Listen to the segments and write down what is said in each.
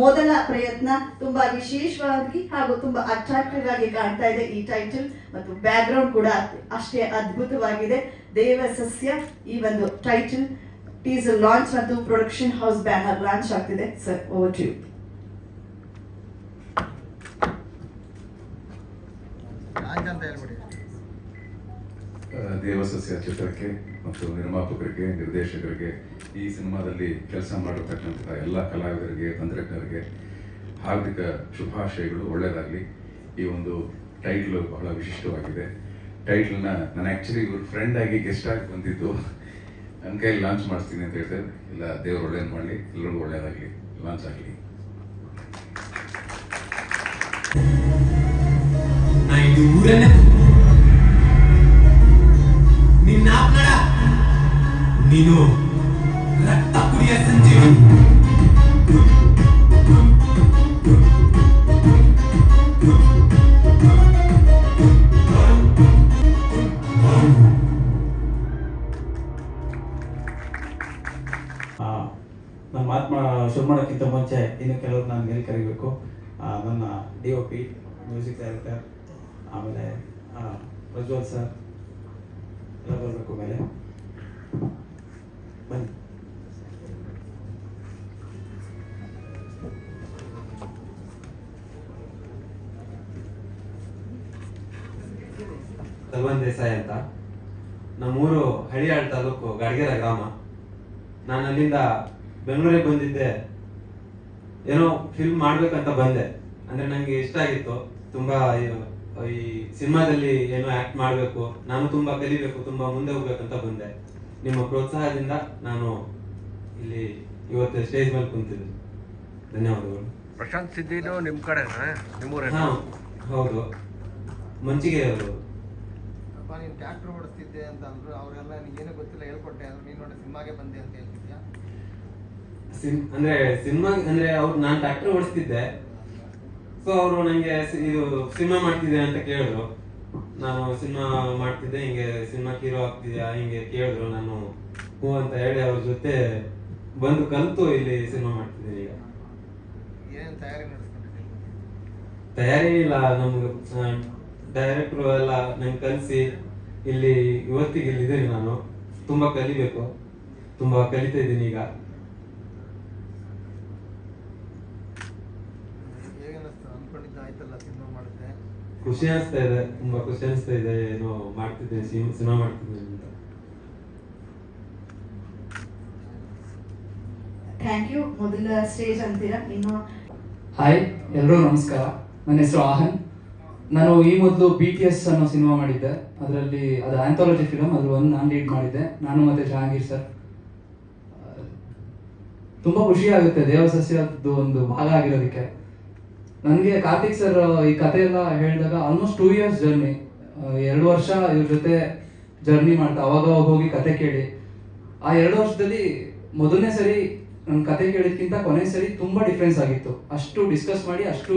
ಮೊದಲ ಪ್ರಯತ್ನ ತುಂಬಾ ವಿಶೇಷವಾಗಿ ಹಾಗೂ ತುಂಬಾ ಅಟ್ರಾಕ್ಟಿವ್ ಆಗಿ ಕಾಣ್ತಾ ಇದೆ ಈ ಟೈಟಲ್ ಮತ್ತು ಬ್ಯಾಕ್ ಗ್ರೌಂಡ್ ಕೂಡ ಅಷ್ಟೇ ಅದ್ಭುತವಾಗಿದೆ. ದೇವಸಸ್ಯ ಈ ಒಂದು ಟೈಟಲ್ ಟೀಸರ್ ಲಾಂಚ್ ಮತ್ತು ಪ್ರೊಡಕ್ಷನ್ ಹೌಸ್ ಬ್ಯಾನರ್ ಲಾಂಚ್ ಆಗ್ತಿದೆ. Sir, over to you. ದೇವಸಸ್ಯ ಚಿತ್ರಕ್ಕೆ ಮತ್ತು ನಿರ್ಮಾಪಕರಿಗೆ, ನಿರ್ದೇಶಕರಿಗೆ, ಈ ಸಿನಿಮಾದಲ್ಲಿ ಕೆಲಸ ಮಾಡಿರ್ತಕ್ಕಂಥ ಎಲ್ಲ ಕಲಾವಿದರಿಗೆ, ತಂತ್ರಜ್ಞರಿಗೆ ಹಾರ್ದಿಕ ಶುಭಾಶಯಗಳು. ಒಳ್ಳೆಯದಾಗಲಿ. ಈ ಒಂದು ಟೈಟ್ಲು ಬಹಳ ವಿಶಿಷ್ಟವಾಗಿದೆ. ಟೈಟ್ಲನ್ನ ನಾನು ಆ್ಯಕ್ಚುಲಿ ಇವ್ರ ಫ್ರೆಂಡ್ ಆಗಿ ಗೆಸ್ಟ್ ಆಗಿ ಬಂದಿದ್ದು, ನನ್ನ ಕೈಯಲ್ಲಿ ಲಾಂಚ್ ಮಾಡಿಸ್ತೀನಿ ಅಂತ ಹೇಳ್ತಾರೆ. ಇಲ್ಲ, ದೇವರು ಒಳ್ಳೇದು ಮಾಡಲಿ, ಎಲ್ಲರಿಗೂ ಒಳ್ಳೆಯದಾಗಲಿ, ಲಾಂಚ್ ಆಗಲಿ. ನೀನು ರಕ್ತ ಕುಡಿಯ ಸಂಜೀವಿ. ನನ್ನ ಮಾತು ಶುರು ಮಾಡೋಕ್ಕಿಂತ ಮುಂಚೆ ಇನ್ನು ಕೆಲವರು ನಾನು ಮೇಲೆ ಕರಿಬೇಕು. ನನ್ನ DOP, ಮ್ಯೂಸಿಕ್ ಡೈರೆಕ್ಟರ್, ಆಮೇಲೆ ಪ್ರಜ್ವಲ್ ಸರ್ ಎಲ್ಲ ಬರಬೇಕು ಮೇಲೆ. ಬನ್ನಿ. ತಲ್ವನ್ ದೇಸಾಯಿ ಅಂತ. ನಮ್ಮೂರು ಹಳಿಯಾಳ್ ತಾಲೂಕು ಗಾಡ್ಗೆರೆ ಗ್ರಾಮ. ನಾನು ಅಲ್ಲಿಂದ ಬೆಂಗಳೂರಿಗೆ ಬಂದಿದ್ದೆ. ಏನೋ ಫಿಲ್ಮ್ ಮಾಡ್ಬೇಕಂತ ಬಂದೆ. ಅಂದ್ರೆ ನಂಗೆ ಇಷ್ಟ ಆಗಿತ್ತು ತುಂಬಾ ಈ ಸಿನಿಮಾದಲ್ಲಿ ಏನೋ ಆಕ್ಟ್ ಮಾಡಬೇಕು, ನಾನು ತುಂಬಾ ಕಲಿಬೇಕು, ತುಂಬಾ ಮುಂದೆ ಹೋಗ್ಬೇಕಂತ ಬಂದೆ. ನಿಮ್ಮ ಪ್ರೋತ್ಸಾಹದಿಂದ ನಾನು ಇಲ್ಲಿ ಇವತ್ತು ಸ್ಟೇಜ್ ಮೇಲೆ ಕುಂತಿದ್ದೆ. ಧನ್ಯವಾದಗಳು. ಪ್ರಶಾಂತ್ ಸಿದ್ದಿನು ನಿಮ್ಮ ಕಡೆ ನಿಮ್ಮೂರ? ಹೌದು, ಮಂಚಿಗೆ ಅವರು. ನೀನು ಟ್ಯಾಕ್ಟರ್ ಓಡಿಸ್ತಿದ್ದೆ ಅಂತ ಅಂದ್ರು, ಅವರೆಲ್ಲ ನಿನಗೇನು ಗೊತ್ತಿಲ್ಲ ಹೇಳ್ಕೊಟ್ಟೆ ಅಂದ್ರೆ ನೀನು ನೋಡಿ ಸಿನಿಮಾಗೆ ಬಂದೆ ಅಂತ ಹೇಳ್ತಿದ್ಯಾ? ಅಂದ್ರೆ ಸಿನಿಮಾ ಅಂದ್ರೆ ಅವ್ರು ನಾನು ಟ್ಯಾಕ್ಟರ್ ಓಡಿಸ್ತಿದ್ದೆ. ಸೊ ಅವರು ನಂಗೆ ಇದು ಸಿನಿಮಾ ಮಾಡ್ತಿದ್ದೆ ಅಂತ ಕೇಳಿದ್ರು. ನಾನು ಸಿನಿಮಾ ಮಾಡ್ತಿದ್ದೆ, ಹಿಂಗೆ ಸಿನಿಮಾ ಹೀರೋ ಆಗ್ತಿದ್ಯಾ ಹಿಂಗೆ ಕೇಳಿದ್ರು. ನಾನು ಹೂ ಅಂತ ಹೇಳಿ ಅವ್ರ ಜೊತೆ ಬಂದು ಕಲ್ತು ಇಲ್ಲಿ ಸಿನಿಮಾ ಮಾಡ್ತಿದ್ದೀನಿ. ಈಗ ಏನೇನು ತಯಾರಿ ನಡೆಸ್ಕೊಂಡಿದ್ದೀನಿ? ತಯಾರಿ ಇಲ್ಲ, ನಮ್ಗೆ ಡೈರೆಕ್ಟ್ರು ಎಲ್ಲ ನಂಗೆ ಕಲಿಸಿ ಇಲ್ಲಿ ಇವತ್ತಿಗೆ ಇಲ್ಲಿದ್ದೀನಿ. ನಾನು ತುಂಬಾ ಕಲಿಬೇಕು, ತುಂಬಾ ಕಲಿತಾ ಇದ್ದೀನಿ ಈಗ. ಖುಷಿ ಅನಿಸ್ತಾ ಇದೆ, ತುಂಬಾ ಖುಷಿ ಅನಿಸ್ತಾ ಇದೆ. ಏನೋ ಮಾಡ್ತಿದ್ದೀನಿ, ಸಿನಿಮಾ ಮಾಡ್ತಿದ್ದೀನಿ ಅಂತ. Thank you. ಮೊದಲ ಸ್ಟೇಜ್ ಅಂತೀರಾ ಇನ್ನು? ಹಾಯ್, ಎಲ್ಲರೂ ನಮಸ್ಕಾರ. ನನ್ನ ಹೆಸರು ಆಹನ್. ನಾನು ಈ ಮೊದಲು BTS ಅನ್ನೋ ಸಿನಿಮಾ ಮಾಡಿದ್ದೆ. ಅದರಲ್ಲಿ ಅದು ಆಂಥಾಲಜಿ ಫಿಲಮ್, ಅದ್ರ ನಾನು ಲೀಡ್ ಮಾಡಿದ್ದೆ, ನಾನು ಮತ್ತೆ ಜಹಾಂಗೀರ್ ಸರ್. ತುಂಬ ಖುಷಿ ಆಗುತ್ತೆ ದೇವಸಸ್ಯದ್ದು ಒಂದು ಭಾಗ ಆಗಿರೋದಕ್ಕೆ. ನನಗೆ ಕಾರ್ತಿಕ್ ಸರ್ ಈ ಕತೆ ಎಲ್ಲ ಹೇಳಿದಾಗ ಆಲ್ಮೋಸ್ಟ್ 2 years ಜರ್ನಿ, 2 ವರ್ಷ ಇವ್ರ ಜೊತೆ ಜರ್ನಿ ಮಾಡ್ತಾ ಅವಾಗ ಹೋಗಿ ಕತೆ ಕೇಳಿ. ಆ 2 ವರ್ಷದಲ್ಲಿ ಮೊದಲನೇ ಸರಿ ನನ್ನ ಕತೆ ಕೇಳಿದ್ಕಿಂತ ಕೊನೆ ಸರಿ ತುಂಬ ಡಿಫ್ರೆನ್ಸ್ ಆಗಿತ್ತು. ಅಷ್ಟು ಡಿಸ್ಕಸ್ ಮಾಡಿ, ಅಷ್ಟು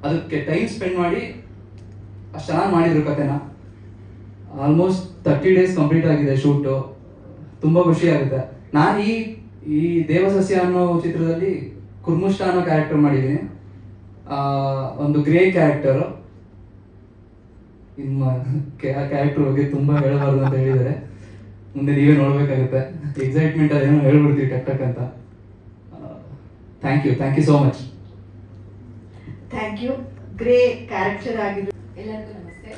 ಅದಕ್ಕೆ ಟೈಮ್ ಸ್ಪೆಂಡ್ ಮಾಡಿ ಅಷ್ಟು ಚೆನ್ನಾಗಿ ಮಾಡಿದ್ರು ಕತೆನ. ಆಲ್ಮೋಸ್ಟ್ 30 days ಕಂಪ್ಲೀಟ್ ಆಗಿದೆ ಶೂಟು. ತುಂಬ ಖುಷಿ ಆಗುತ್ತೆ. ನಾನು ಈ ದೇವಸಸ್ಯ ಅನ್ನೋ ಚಿತ್ರದಲ್ಲಿ ಕುರ್ಮುಷ್ಟ ಅನ್ನೋ ಕ್ಯಾರೆಕ್ಟರ್ ಮಾಡಿದ್ದೀನಿ. ಒಂದು ಗ್ರೇ ಕ್ಯಾರೆಕ್ಟರು. ಇನ್ನು ಕ್ಯಾರೆಕ್ಟರ್ ಬಗ್ಗೆ ತುಂಬ ಹೇಳಬಾರ್ದು ಅಂತ ಹೇಳಿದ್ದಾರೆ, ಮುಂದೆ ನೀವೇ ನೋಡ್ಬೇಕಾಗುತ್ತೆ. ಎಕ್ಸೈಟ್ಮೆಂಟ್ ಅಲ್ಲಿ ಏನೋ ಹೇಳ್ಬಿಡ್ತೀವಿ ಟಕ್ ಟಕ್ ಅಂತ. Thank you so much. Thank you. Grey character ಆಗಿದ್ದು. ಎಲ್ಲರಿಗೂ ನಮಸ್ತೆ.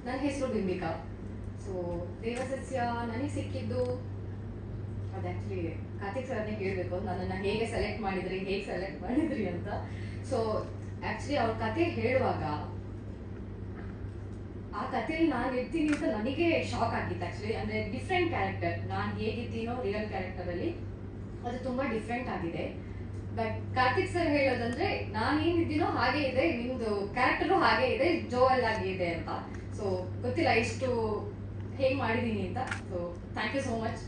ನನ್ನ ಹೆಸರು ಬಿಂಬಿಕಾ. ಸೊ ದೇವಸಸ್ಯ ನನಗೆ ಸಿಕ್ಕಿದ್ದು ಅದು ಆ್ಯಕ್ಚುಲಿ ಕಾರ್ತಿಕ್ ಸರ್ನೇ ಕೇಳಬೇಕು, ನನ್ನನ್ನು ಹೇಗೆ ಸೆಲೆಕ್ಟ್ ಮಾಡಿದ್ರಿ ಅಂತ. ಸೊ ಆ್ಯಕ್ಚುಲಿ ಅವ್ರ ಕತೆ ಹೇಳುವಾಗ ಆ ಕಥೆಯಲ್ಲಿ ನಾನು ಇರ್ತೀನಿ ಅಂತ ನನಗೆ ಶಾಕ್ ಆಗಿತ್ತು ಆ್ಯಕ್ಚುಲಿ. ಅಂದರೆ ಡಿಫ್ರೆಂಟ್ ಕ್ಯಾರೆಕ್ಟರ್, ನಾನು ಹೇಗಿದ್ದೀನೋ ರಿಯಲ್ ಕ್ಯಾರೆಕ್ಟರಲ್ಲಿ ಅದು ತುಂಬ ಡಿಫ್ರೆಂಟ್ ಆಗಿದೆ. ಬಟ್ ಕಾರ್ತಿಕ್ ಸರ್ ಹೇಳೋದಂದ್ರೆ ನಾನೇನಿದ್ದೀನೋ ಹಾಗೆ ಇದೆ, ನಿಮ್ದು ಕ್ಯಾರೆಕ್ಟರು ಹಾಗೆ ಇದೆ, ಜೋವಲ್ ಆಗಿ ಇದೆ ಅಂತ. ಸೊ ಗೊತ್ತಿಲ್ಲ ಎಷ್ಟು ಹೇಗೆ ಮಾಡಿದ್ದೀನಿ ಅಂತ. So thank you so much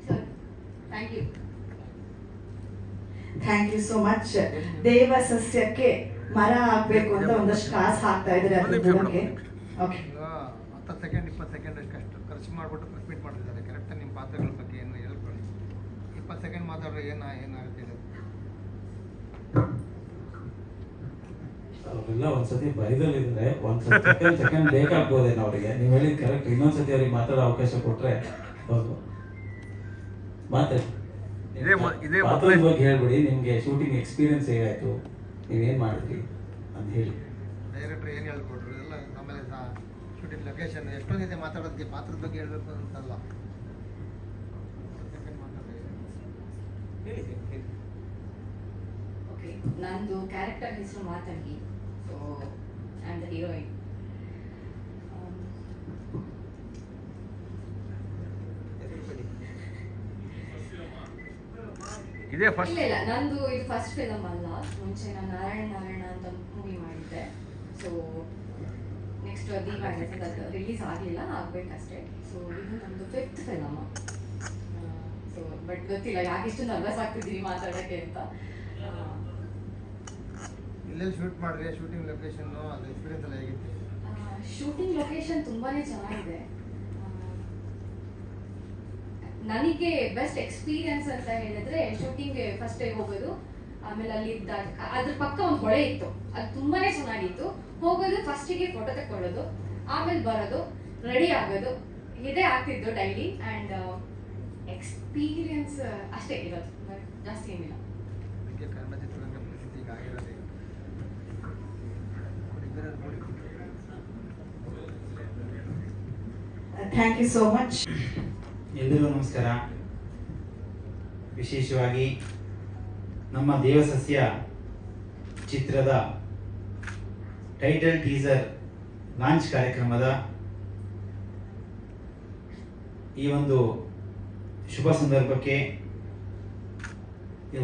sir. Thank you. Thank you so much. ದೇವಸಸ್ಯಕ್ಕೆ ಮರ ಹಾಕ್ಬೇಕು ಅಂತ ಒಂದಷ್ಟು ಕಾಸು ಹಾಕ್ತಾ ಇದ್ದಾರೆ ಅದ್ರ ಬುಡಕ್ಕೆ. ಓಕೆ, 10 ಸೆಕೆಂಡ್ 20 ಸೆಕೆಂಡ್ ಅಷ್ಟು ಖರ್ಚು ಮಾಡಿಬಿಟ್ಟು ಪ್ರೆಸ್ ಮೀಟ್ ಮಾಡ್ತಿದ್ದಾರೆ. ಕರೆಕ್ಟಾಗಿ ನಿಮ್ಮ ಪಾತ್ರಗಳ ಬಗ್ಗೆ ಏನು ಹೇಳ್ಕೊಳ್ಳಿ. 20 ಸೆಕೆಂಡ್ ಮಾತಾಡ್ರೆ ಏನಾಗುತ್ತೆ ಇದು? ಅವರೆಲ್ಲ ಒಂದ್ಸತಿ ಬೈದಲ್ಲಿದ್ರೆ ಒಂದ್ಸತಿ ಸೆಕೆಂಡ್ ಬೇಕಾಗ್ಬೋದೇನೋ ಅವರಿಗೆ. ನೀವು ಹೇಳಿದ ಕರೆಕ್ಟ್. ಇನ್ನೊಂದ್ಸತಿ ಅವ್ರಿಗೆ ಮಾತಾಡೋ ಅವಕಾಶ ಕೊಟ್ರೆ ಹೌದು ಮಾತಾಡಿ. ಪಾತ್ರದ ಬಗ್ಗೆ ಹೇಳ್ಬಿಡಿ. ನಿಮ್ಗೆ ಶೂಟಿಂಗ್ ಎಕ್ಸ್ಪೀರಿಯನ್ಸ್ ಹೇಗಾಯ್ತು, ನೀವೇನ್ ಮಾಡಿದ್ರಿ ಅಂತ ಹೇಳಿ. ಡೈರೆಕ್ಟರ್ ಏನು ಹೇಳ್ಕೊಟ್ರು ಎಲ್ಲ. ಆಮೇಲೆ ಶೂಟಿಂಗ್ ಲೊಕೇಶನ್ ಎಷ್ಟೊಂದಿದೆ ಮಾತಾಡೋದಕ್ಕೆ, ಪಾತ್ರದ ಬಗ್ಗೆ ಹೇಳ್ಬೇಕು ಅಂತಲ್ಲ. ಓಕೆ, ನಂದು ಕ್ಯಾರೆಕ್ಟರ್ ಹೆಸರು Matangi. So I am the heroine. ಇದೇ ಫಸ್ಟ್? ಇಲ್ಲ, ನಂದು ಇದು ಫಸ್ಟ್ ಫಿಲಮ್ ಅಲ್ಲ. ಮುಂಚೆ ನಾನು ನಾರಾಯಣ ಅಂತ ಮೂವಿ ಮಾಡಿದ್ದೆ. ಸೊ ನೆಕ್ಸ್ಟ್ ದೀಪಾವಳಿ ಅದು ರಿಲೀಸ್ ಆಗಲಿಲ್ಲ, ಆಗ್ಬೇಕಷ್ಟೇ. ಸೊ ಇದು ನಮ್ಮದು 5th ಫಿಲಮ್. ಸೊ ಬಟ್ ಗೊತ್ತಿಲ್ಲ ಯಾಕೆ ಇಷ್ಟು ನರ್ವಸ್ ಆಗ್ತಿದ್ದೀವಿ ಮಾತಾಡೋಕ್ಕೆ ಅಂತ. ಇಲ್ಲೆಲ್ಲಿ ಶೂಟ್ ಮಾಡಿದ್ರೆ ಶೂಟಿಂಗ್ ಲೊಕೇಶನ್ ಅದು ಎಕ್ಸ್ಪೀರಿಯನ್ಸ್ ಎಲ್ಲ ಹೇಗಿತ್ತು? ಶೂಟಿಂಗ್ ಲೊಕೇಶನ್ ತುಂಬಾನೇ ಚೆನ್ನಾಗಿದೆ. ನನಗೆ ಬೆಸ್ಟ್ ಎಕ್ಸ್ಪೀರಿಯನ್ಸ್ ಅಂತ ಹೇಳಿದ್ರೆ ಶೂಟಿಂಗ್ಗೆ ಫಸ್ಟ್ ಹೋಗೋದು, ಆಮೇಲೆ ಅಲ್ಲಿ ಅದ್ರ ಪಕ್ಕ ಒಂದು ಹೊಳೆ ಇತ್ತು, ಅದು ತುಂಬಾನೇ ಚೆನ್ನಾಗಿತ್ತು. ಹೋಗೋದು, ಫಸ್ಟಿಗೆ ಫೋಟೋ ತಗೊಳ್ಳೋದು, ಆಮೇಲೆ ಬರೋದು, ರೆಡಿ ಆಗೋದು, ಇದೇ ಆಗ್ತಿದ್ದು ಡೈಲಿ. ಆ್ಯಂಡ್ ಎಕ್ಸ್ಪೀರಿಯನ್ಸ್ ಅಷ್ಟೇ ಇರೋದು, ಬಟ್ ಜಾಸ್ತಿ ಏನಿಲ್ಲ. ಕನ್ನಡ ಚಿತ್ರರಂಗ ಪರಿಸ್ಥಿತಿ ಈಗ ಆಗಿರೋದು ಥ್ಯಾಂಕ್ ಯು ಸೋ ಮಚ್. ಎಲ್ರಿಗೂ ನಮಸ್ಕಾರ. ವಿಶೇಷವಾಗಿ ನಮ್ಮ ದೇವಸಸ್ಯ ಚಿತ್ರದ ಟೈಟಲ್ ಟೀಸರ್ ಲಾಂಚ್ ಕಾರ್ಯಕ್ರಮದ ಈ ಒಂದು ಶುಭ ಸಂದರ್ಭಕ್ಕೆ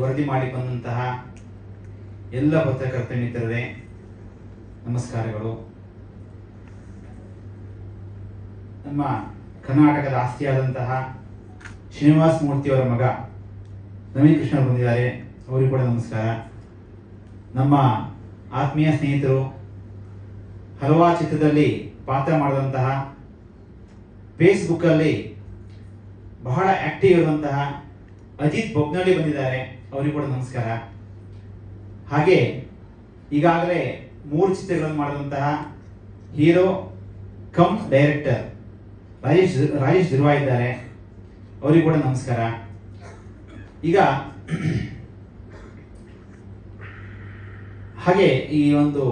ವರದಿ ಮಾಡಿ ಬಂದಂತಹ ಎಲ್ಲ ಪತ್ರಕರ್ತ ಮಿತ್ರರೇ ನಮಸ್ಕಾರಗಳು. ನಮ್ಮ ಕರ್ನಾಟಕದ ಆಸ್ತಿಯಾದಂತಹ ಶ್ರೀನಿವಾಸ ಮೂರ್ತಿಯವರ ಮಗ ನವೀನ್ ಕೃಷ್ಣ ಬಂದಿದ್ದಾರೆ, ಅವರಿಗೂ ಕೂಡ ನಮಸ್ಕಾರ. ನಮ್ಮ ಆತ್ಮೀಯ ಸ್ನೇಹಿತರು, ಹಲವಾರು ಚಿತ್ರದಲ್ಲಿ ಪಾತ್ರ ಮಾಡಿದಂತಹ, ಫೇಸ್ಬುಕ್ಕಲ್ಲಿ ಬಹಳ ಆಕ್ಟಿವ್ ಇರುವಂತಹ ಅಜಿತ್ ಬೊಗ್ನಳ್ಳಿ ಬಂದಿದ್ದಾರೆ, ಅವರಿಗೂ ಕೂಡ ನಮಸ್ಕಾರ. ಹಾಗೆ ಈಗಾಗಲೇ 3 ಚಿತ್ರಗಳನ್ನು ಮಾಡಿದಂತಹ ಹೀರೋ ಕಮ್ ಡೈರೆಕ್ಟರ್ ರಾಜೇಶ್ ಧ್ರುವ ಇದ್ದಾರೆ, ಅವರಿಗೂ ಕೂಡ ನಮಸ್ಕಾರ. ಈಗ ಹಾಗೆ ಈ ಒಂದು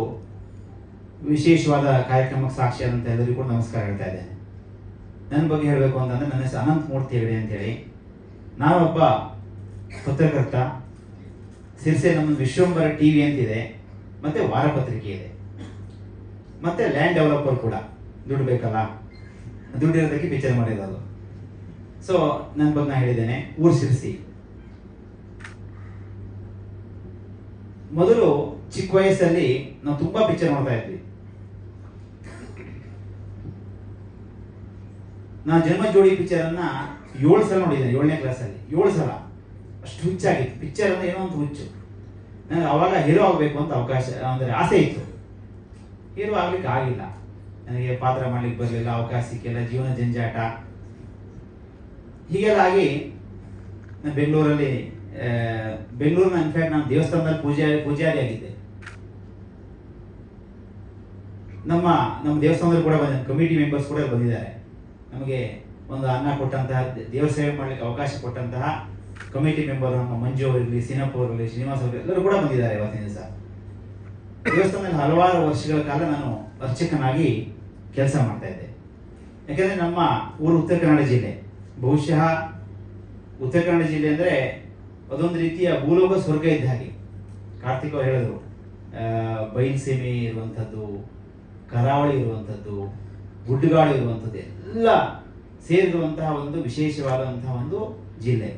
ವಿಶೇಷವಾದ ಕಾರ್ಯಕ್ರಮಕ್ಕೆ ಸಾಕ್ಷಿಯಾದಂಥ ಎಲ್ಲರಿಗೂ ಕೂಡ ನಮಸ್ಕಾರ ಹೇಳ್ತಾ ಇದ್ದೇನೆ. ನನ್ನ ಬಗ್ಗೆ ಹೇಳಬೇಕು ಅಂತಂದ್ರೆ, ನನ್ನ ಹೆಸರು ಅನಂತ ಮೂರ್ತಿ ಹೆಗಡೆ ಅಂತೇಳಿ. ನಾನೊಬ್ಬ ಪತ್ರಕರ್ತ. ಸಿರ್ಸೆ ನಮ್ಮ ವಿಶ್ವಂಬರ ಟಿವಿ ಅಂತಿದೆ, ಮತ್ತೆ ವಾರಪತ್ರಿಕೆ ಇದೆ, ಮತ್ತೆ ಲ್ಯಾಂಡ್ ಡೆವಲಪರ್ ಕೂಡ. ದುಡ್ಡು ಬೇಕಲ್ಲ, ದುಡ್ಡಿರೋದಕ್ಕೆ ಪಿಕ್ಚರ್ ಮಾಡಿರೋದು. ಸೊ ನನ್ನ ಬಗ್ಗೆ ನಾನು ಹೇಳಿದ್ದೇನೆ. ಊರು ಸಿರ್ಸಿ. ಮೊದಲು ಚಿಕ್ಕ ವಯಸ್ಸಲ್ಲಿ ನಾವು ತುಂಬಾ ಪಿಕ್ಚರ್ ನೋಡ್ತಾ ಇದ್ವಿ. ನಾನು ಜನ್ಮ ಜೋಡಿ ಪಿಕ್ಚರ್ ಅನ್ನ 7 ಸಲ ನೋಡಿದ್ದೇನೆ, 7ನೇ ಕ್ಲಾಸಲ್ಲಿ 7 ಸಲ. ಅಷ್ಟು ಹುಚ್ಚಾಗಿತ್ತು ಪಿಕ್ಚರ್ ಅಂದ್ರೆ, ಏನೋ ಒಂದು ಹುಚ್ಚು. ನನಗೆ ಅವಾಗ ಹೀರೋ ಆಗಬೇಕು ಅಂತ ಅವಕಾಶ ಅಂದರೆ ಆಸೆ ಇತ್ತು. ಹೀರೋ ಆಗ್ಲಿಕ್ಕೆ ಆಗಿಲ್ಲ, ನನಗೆ ಪಾತ್ರ ಮಾಡ್ಲಿಕ್ಕೆ ಬರಲಿಲ್ಲ, ಅವಕಾಶ ಸಿಕ್ಕಿಲ್ಲ, ಜೀವನ ಜಂಜಾಟ ಹೀಗೆಲ್ಲ ಆಗಿ ನಾನು ಬೆಂಗಳೂರಿನ ಇನ್ಫ್ಯಾಕ್ಟ್ ನಾನು ದೇವಸ್ಥಾನದಲ್ಲಿ ಪೂಜಾರಿ ಆಗಿದ್ದೆ. ನಮ್ಮ ದೇವಸ್ಥಾನದಲ್ಲಿ ಕೂಡ ಕಮಿಟಿ ಮೆಂಬರ್ಸ್ ಕೂಡ ಬಂದಿದ್ದಾರೆ. ನಮಗೆ ಒಂದು ಅನ್ನ ಕೊಟ್ಟಂತಹ, ದೇವರ ಸೇವೆ ಮಾಡ್ಲಿಕ್ಕೆ ಅವಕಾಶ ಕೊಟ್ಟಂತಹ ಕಮಿಟಿ ಮೆಂಬರ್ ನಮ್ಮ ಮಂಜು ಅವರಿರಲಿ, ಸೀನಪ್ಪ ಅವರಿರಲಿ, ಶ್ರೀನಿವಾಸ್ ಅವರಿರಲಿ, ಎಲ್ಲರೂ ಕೂಡ ಬಂದಿದ್ದಾರೆ ಇವತ್ತಿನ ದಿವಸ. ದೇವಸ್ಥಾನದಲ್ಲಿ ಹಲವಾರು ವರ್ಷಗಳ ಕಾಲ ನಾನು ಅರ್ಚಕನಾಗಿ ಕೆಲಸ ಮಾಡ್ತಾ ಇದ್ದೆ. ಯಾಕೆಂದ್ರೆ ನಮ್ಮ ಊರು ಉತ್ತರ ಕನ್ನಡ ಜಿಲ್ಲೆ. ಬಹುಶಃ ಉತ್ತರ ಕನ್ನಡ ಜಿಲ್ಲೆ ಅಂದ್ರೆ ಅದೊಂದು ರೀತಿಯ ಭೂಲೋಕ ಸ್ವರ್ಗ ಇದ್ದ ಹಾಗೆ. ಕಾರ್ತಿಕ್ ಅವರು ಹೇಳಿದ್ರು, ಬಯಲ್ಸೀಮೆ ಇರುವಂಥದ್ದು, ಕರಾವಳಿ ಇರುವಂಥದ್ದು, ಗುಡ್ಡಗಾಡು ಇರುವಂಥದ್ದು ಎಲ್ಲ ಸೇರಿರುವಂತಹ ಒಂದು ವಿಶೇಷವಾದಂತಹ ಒಂದು ಜಿಲ್ಲೆ.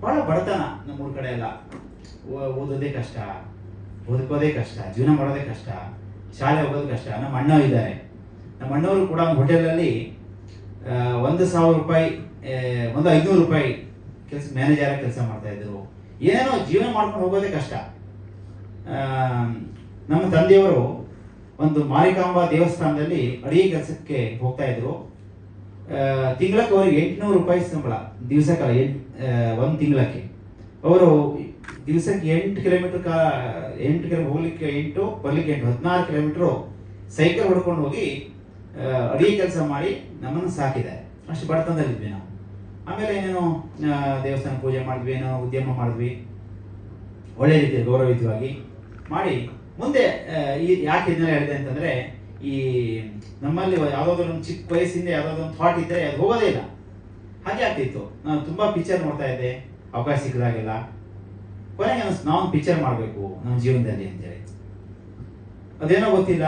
ಬಹಳ ಬಡತನ ನಮ್ಮೂರ ಕಡೆ ಎಲ್ಲ. ಓದೋದೇ ಕಷ್ಟ, ಬದುಕೋದೇ ಕಷ್ಟ, ಜೀವನ ಮಾಡೋದೇ ಕಷ್ಟ, ಶಾಲೆ ಹೋಗೋದು ಕಷ್ಟ. ನಮ್ಮ ಅಣ್ಣ ಇದ್ದಾರೆ, ನಮ್ಮ ಅಣ್ಣವರು ಕೂಡ ಒಂದು ಹೋಟೆಲಲ್ಲಿ 1,000 ರೂಪಾಯಿ, 500 ರೂಪಾಯಿ ಮ್ಯಾನೇಜರ್ ಕೆಲಸ ಮಾಡ್ತಾ ಇದ್ರು. ಏನೇನೋ ಜೀವನ ಮಾಡ್ಕೊಂಡು ಹೋಗೋದೇ ಕಷ್ಟ. ನಮ್ಮ ತಂದೆಯವರು ಒಂದು ಮಾರಿಕಾಂಬಾ ದೇವಸ್ಥಾನದಲ್ಲಿ ಅಡಿಗೆ ಕೆಲಸಕ್ಕೆ ಹೋಗ್ತಾ ಇದ್ರು. ತಿಂಗಳಕ್ಕೆ ಅವ್ರಿಗೆ 800 ರೂಪಾಯಿ ಸಂಬಳ, ದಿವಸಕ್ಕಲ್ಲ, 1 ತಿಂಗಳಕ್ಕೆ. ಅವರು ದಿವಸಕ್ಕೆ 8 ಕಿಲೋಮೀಟರ್ ಹೋಗ್ಲಿಕ್ಕೆ 8, ಬರ್ಲಿಕ್ಕೆ 8, 14 ಕಿಲೋಮೀಟರ್ ಸೈಕಲ್ ಹೊಡ್ಕೊಂಡು ಹೋಗಿ ಅಡಿಗೆ ಕೆಲಸ ಮಾಡಿ ನಮ್ಮನ್ನು ಸಾಕಿದ್ದಾರೆ. ಅಷ್ಟು ಬಡತನದಲ್ಲಿದ್ವಿ ನಾವು. ಆಮೇಲೆ ಏನೇನೋ ದೇವಸ್ಥಾನ ಪೂಜೆ ಮಾಡಿದ್ವಿ, ಏನೋ ಉದ್ಯಮ ಮಾಡಿದ್ವಿ, ಒಳ್ಳೆ ರೀತಿಯ ಗೌರವಯುತವಾಗಿ ಮಾಡಿ ಮುಂದೆ ಯಾಕೆ ಇದನ್ನೆಲ್ಲ ಹೇಳಿದೆ ಅಂತಂದ್ರೆ, ಈ ನಮ್ಮಲ್ಲಿ ಯಾವುದಾದ್ರು ಒಂದು ಚಿಕ್ಕ ವಯಸ್ಸಿಂದ ಯಾವುದಾದ್ರು ಒಂದು ಥಾಟ್ ಇದ್ದರೆ ಅದು ಹೋಗೋದೇ ಇಲ್ಲ. ಹಾಗೆ ಆಗ್ತಿತ್ತು. ನಾನು ತುಂಬ ಪಿಕ್ಚರ್ ನೋಡ್ತಾ ಇದ್ದೆ ಅವಕಾಶ ಸಿಕ್ಕಿದಾಗೆಲ್ಲ. ಕೊನೆಗೆ ನಾವು ಪಿಕ್ಚರ್ ಮಾಡಬೇಕು ನಮ್ಮ ಜೀವನದಲ್ಲಿ ಅಂತೇಳಿ. ಅದೇನೋ ಗೊತ್ತಿಲ್ಲ,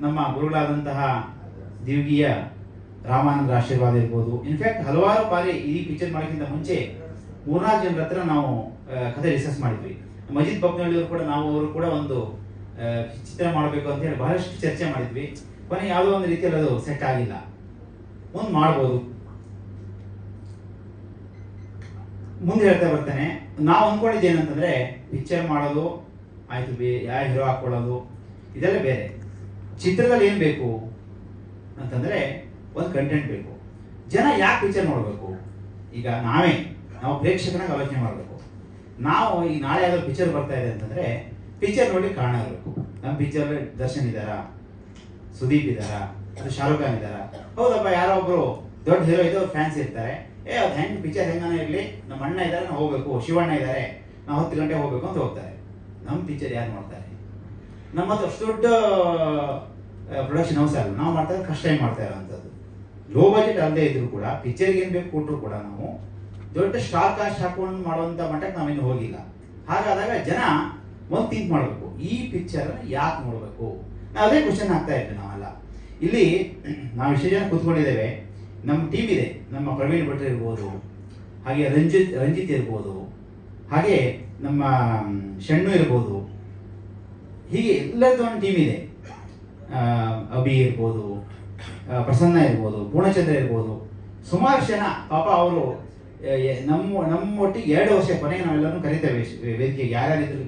ನಮ್ಮ ಗುರುಗಳಾದಂತಹ ದಿವ್ಗೀಯ ರಾಮಾನಂದರ ಆಶೀರ್ವಾದ ಇರ್ಬೋದು. ಇನ್ಫ್ಯಾಕ್ಟ್ ಹಲವಾರು ಬಾರಿ ಈ ಪಿಕ್ಚರ್ ಮಾಡೋಕ್ಕಿಂತ ಮುಂಚೆ 3-4 ಜನರ ಹತ್ರ ನಾವು ಕಥೆ ಡಿಸ್ಕಸ್ ಮಾಡಿದ್ವಿ. ಮಜಿದ್ ಬಬ್ನಳ್ಳಿಯವರು ಕೂಡ, ಅವರು ಕೂಡ ಒಂದು ಚಿತ್ರ ಮಾಡಬೇಕು ಅಂತ ಹೇಳಿ ಬಹಳಷ್ಟು ಚರ್ಚೆ ಮಾಡಿದ್ವಿ. ಕೊನೆಗೆ ಯಾವುದೋ ಒಂದು ರೀತಿಯಲ್ಲಿ ಅದು ಸೆಟ್ ಆಗಿಲ್ಲ. ಮುಂದೆ ಮಾಡ್ಬೋದು. ಮುಂದೆ ಹೇಳ್ತಾ ಬರ್ತೇನೆ, ನಾವು ಅಂದ್ಕೊಂಡಿದ್ದು ಏನಂತಂದ್ರೆ, ಪಿಕ್ಚರ್ ಮಾಡೋದು ಆಯ್ತು, ಯಾವ ಹೀರೋ ಹಾಕೊಳ್ಳೋದು ಇದೆಲ್ಲ ಬೇರೆ. ಚಿತ್ರದಲ್ಲಿ ಏನು ಬೇಕು ಅಂತಂದ್ರೆ ಒಂದು ಕಂಟೆಂಟ್ ಬೇಕು. ಜನ ಯಾಕೆ ಪಿಕ್ಚರ್ ನೋಡಬೇಕು? ಈಗ ನಾವು ಪ್ರೇಕ್ಷಕನಾಗ ಆಲೋಚನೆ ಮಾಡಬೇಕು. ನಾವು ಈಗ ನಾಳೆ ಯಾವ್ದಾದ್ರು ಪಿಕ್ಚರ್ ಬರ್ತಾ ಇದೆ ಅಂತಂದ್ರೆ ಪಿಕ್ಚರ್ ನೋಡಿ ಕಾರಣ ಇರಬೇಕು. ನಮ್ಮ ಪಿಕ್ಚರ್ ದರ್ಶನ್ ಇದ್ದಾರಾ, ಸುದೀಪ್ ಇದ್ದಾರಾ, ಅದು ಶಾರುಖ್ ಖಾನ್ ಇದ್ದಾರಾ? ಹೌದಪ್ಪ, ಯಾರೋ ಒಬ್ರು ದೊಡ್ಡ ಹೀರೋ ಇದ್ದವ್ರು ಫ್ಯಾನ್ಸ್ ಇರ್ತಾರೆ. ಅದು ಹೆಂಗ್ ಪಿಕ್ಚರ್ ಹೆಂಗಾನ ಇರಲಿ, ನಮ್ಮ ಅಣ್ಣ ಇದ್ದಾರೆ ನಾವು ಹೋಗ್ಬೇಕು, ಶಿವಣ್ಣ ಇದ್ದಾರೆ ನಾವು 10 ಗಂಟೆ ಹೋಗ್ಬೇಕು ಅಂತ ಹೋಗ್ತಾರೆ. ನಮ್ಮ ಪಿಕ್ಚರ್ ಯಾರು ನೋಡ್ತಾರೆ? ನಮ್ಮ ಹತ್ರ ಅಷ್ಟು ದೊಡ್ಡ ಪ್ರೊಡಕ್ಷನ್ ಹೌಸ್ ಅಲ್ಲ, ನಾವು ಮಾಡ್ತಾ ಫಸ್ಟ್ ಟೈಮ್ ಮಾಡ್ತಾ ಇರೋಂಥದ್ದು. ಲೋ ಬಜೆಟ್ ಅಲ್ಲದೆ ಇದ್ರು ಕೂಡ ಪಿಕ್ಚರ್ಗೆ ಏನು ಬೇಕು ಕೊಟ್ಟರು ಕೂಡ ನಾವು ದೊಡ್ಡ ಸ್ಟಾರ್ ಕಾಸ್ಟ್ ಹಾಕೊಂಡು ಮಾಡುವಂಥ ಮಟ್ಟಕ್ಕೆ ನಾವಿನ್ನು ಹೋಗಿಲ್ಲ. ಹಾಗಾದಾಗ ಜನ ಒಂದು ಥಿಂಕ್ ಮಾಡಬೇಕು, ಈ ಪಿಕ್ಚರ್ ಯಾಕೆ ನೋಡಬೇಕು? ನಾವು ಅದೇ ಕ್ವಶನ್ ಆಗ್ತಾ ಇದ್ವಿ ನಾವೆಲ್ಲ. ಇಲ್ಲಿ ನಾವು ಇಷ್ಟು ಜನ ಕೂತ್ಕೊಂಡಿದ್ದೇವೆ, ನಮ್ಮ ಟೀಮ್ ಇದೆ. ನಮ್ಮ ಪ್ರವೀಣ್ ಭಟ್ರು ಇರ್ಬೋದು, ಹಾಗೆ ರಂಜಿತ್ ಇರ್ಬೋದು, ಹಾಗೆ ನಮ್ಮ ಶಣ್ಣು ಇರ್ಬೋದು, ಹೀಗೆ ಎಲ್ಲರದ್ದು ಒಂದು ಟೀಮ್ ಇದೆ. ಅಭಿ ಇರ್ಬೋದು, ಪ್ರಸನ್ನ ಇರ್ಬೋದು, ಪೂರ್ಣಚಂದ್ರ ಇರ್ಬೋದು, ಸುಮಾರು ಜನ. ಪಾಪ ಅವರು ನಮ್ಮೊಟ್ಟಿಗೆ 2 ವರ್ಷ ಕೊನೆಗೆ ನಾವೆಲ್ಲರೂ ಕರಿತೇವೆ ವೇದಿಕೆಗೆ. ಯಾರ್ಯಾರಿದ್ರು